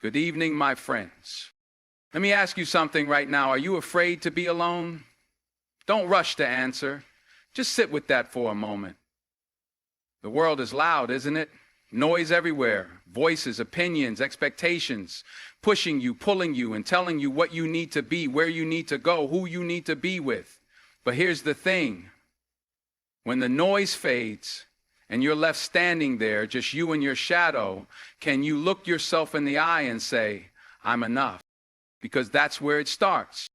Good evening, my friends. Let me ask you something right now. Are you afraid to be alone? Don't rush to answer. Just sit with that for a moment. The world is loud, isn't it? Noise everywhere, voices, opinions, expectations, pushing you, pulling you, and telling you what you need to be, where you need to go, who you need to be with. But here's the thing. When the noise fades, and you're left standing there, just you and your shadow, can you look yourself in the eye and say, I'm enough? Because that's where it starts.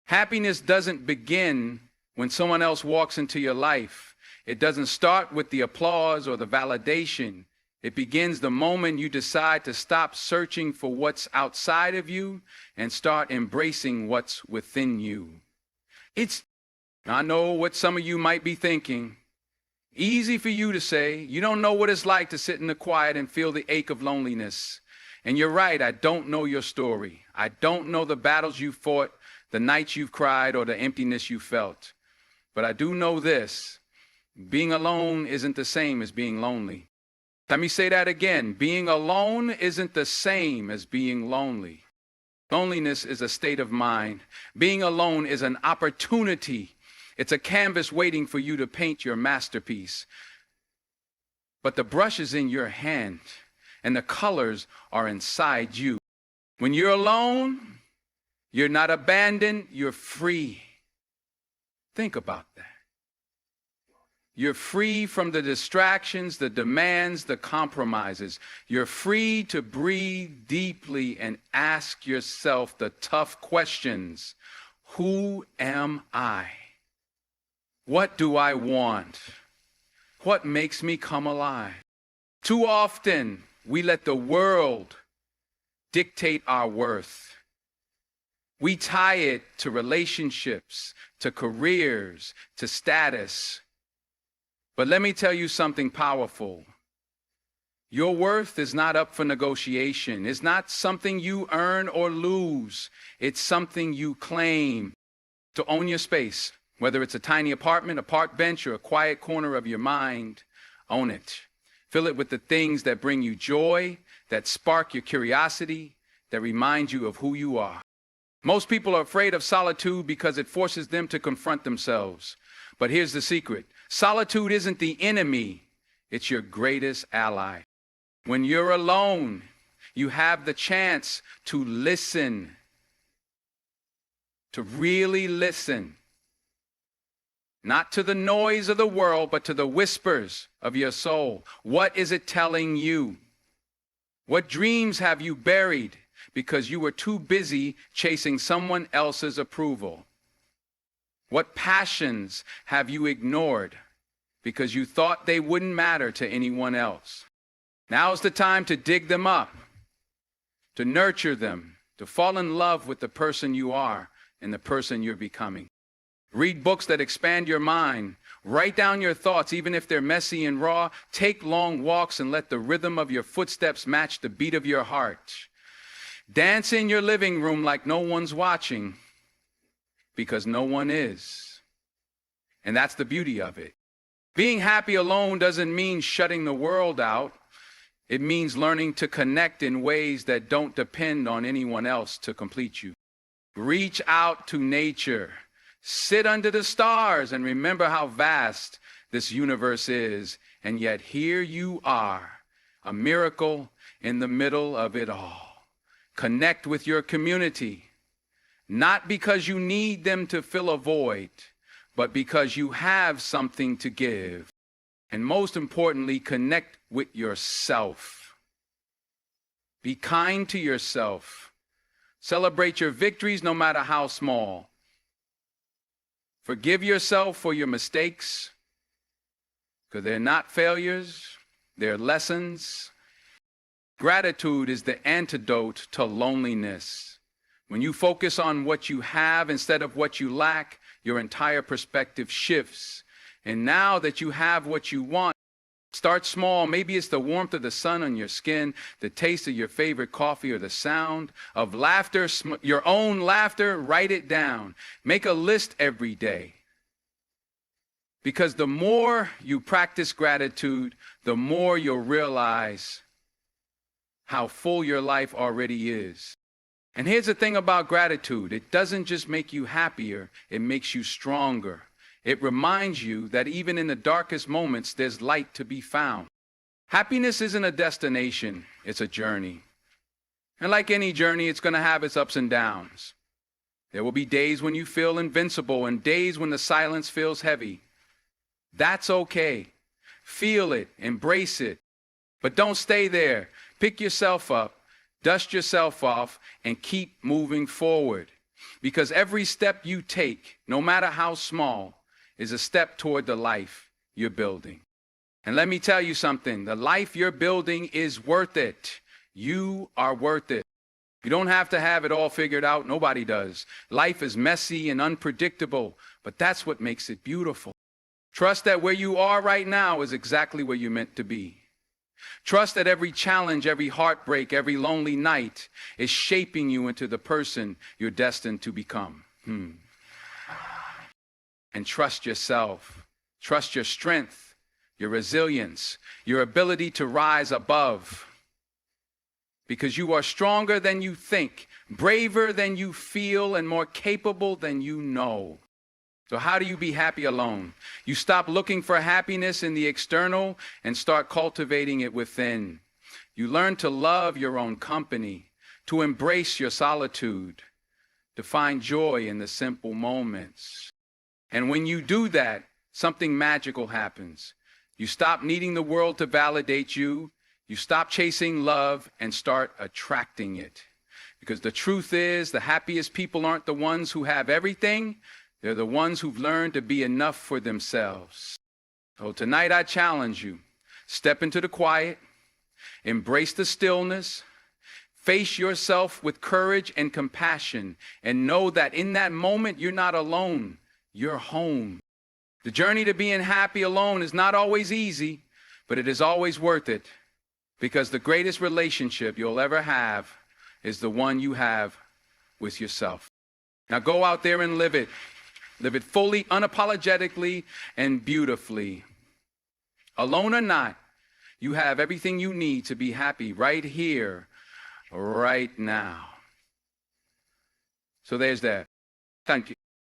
Happiness doesn't begin when someone else walks into your life. It doesn't start with the applause or the validation. It begins the moment you decide to stop searching for what's outside of you and start embracing what's within you. I know what some of you might be thinking. Easy for you to say, you don't know what it's like to sit in the quiet and feel the ache of loneliness. And you're right, I don't know your story. I don't know the battles you fought, the nights you've cried, or the emptiness you felt. But I do know this, being alone isn't the same as being lonely. Let me say that again, being alone isn't the same as being lonely. Loneliness is a state of mind. Being alone is an opportunity. It's a canvas waiting for you to paint your masterpiece. But the brush is in your hand, and the colors are inside you. When you're alone, you're not abandoned, you're free. Think about that. You're free from the distractions, the demands, the compromises. You're free to breathe deeply and ask yourself the tough questions. Who am I? What do I want? What makes me come alive? Too often, we let the world dictate our worth. We tie it to relationships, to careers, to status. But let me tell you something powerful. Your worth is not up for negotiation. It's not something you earn or lose. It's something you claim. To own your space, whether it's a tiny apartment, a park bench, or a quiet corner of your mind, own it. Fill it with the things that bring you joy, that spark your curiosity, that remind you of who you are. Most people are afraid of solitude because it forces them to confront themselves. But here's the secret. Solitude isn't the enemy. It's your greatest ally. When you're alone, you have the chance to listen, to really listen. Not to the noise of the world, but to the whispers of your soul. What is it telling you? What dreams have you buried because you were too busy chasing someone else's approval? What passions have you ignored because you thought they wouldn't matter to anyone else? Now's the time to dig them up, to nurture them, to fall in love with the person you are and the person you're becoming. Read books that expand your mind. Write down your thoughts, even if they're messy and raw. Take long walks and let the rhythm of your footsteps match the beat of your heart. Dance in your living room like no one's watching, because no one is. And that's the beauty of it. Being happy alone doesn't mean shutting the world out. It means learning to connect in ways that don't depend on anyone else to complete you. Reach out to nature. Sit under the stars and remember how vast this universe is. And yet here you are, a miracle in the middle of it all. Connect with your community, not because you need them to fill a void, but because you have something to give. And most importantly, connect with yourself. Be kind to yourself. Celebrate your victories, no matter how small. Forgive yourself for your mistakes, because they're not failures, they're lessons. Gratitude is the antidote to loneliness. When you focus on what you have instead of what you lack, your entire perspective shifts. And now that you have what you want, start small. Maybe it's the warmth of the sun on your skin, the taste of your favorite coffee, or the sound of laughter, your own laughter. Write it down. Make a list every day. Because the more you practice gratitude, the more you'll realize how full your life already is. And here's the thing about gratitude. It doesn't just make you happier, it makes you stronger. It reminds you that even in the darkest moments, there's light to be found. Happiness isn't a destination, it's a journey. And like any journey, it's going to have its ups and downs. There will be days when you feel invincible and days when the silence feels heavy. That's okay. Feel it, embrace it. But don't stay there. Pick yourself up, dust yourself off, and keep moving forward. Because every step you take, no matter how small, is a step toward the life you're building. And let me tell you something, the life you're building is worth it. You are worth it. You don't have to have it all figured out. Nobody does. Life is messy and unpredictable, but that's what makes it beautiful. Trust that where you are right now is exactly where you're meant to be. Trust that every challenge, every heartbreak, every lonely night is shaping you into the person you're destined to become. And trust yourself. Trust your strength, your resilience, your ability to rise above. Because you are stronger than you think, braver than you feel, and more capable than you know. So how do you be happy alone? You stop looking for happiness in the external and start cultivating it within. You learn to love your own company, to embrace your solitude, to find joy in the simple moments. And when you do that, something magical happens. You stop needing the world to validate you. You stop chasing love and start attracting it. Because the truth is, the happiest people aren't the ones who have everything. They're the ones who've learned to be enough for themselves. So tonight I challenge you. Step into the quiet. Embrace the stillness. Face yourself with courage and compassion. And know that in that moment, you're not alone. You're home. The journey to being happy alone is not always easy, but it is always worth it. Because the greatest relationship you'll ever have is the one you have with yourself. Now go out there and live it. Live it fully, unapologetically, and beautifully. Alone or not, you have everything you need to be happy right here, right now. So there's that. Thank you.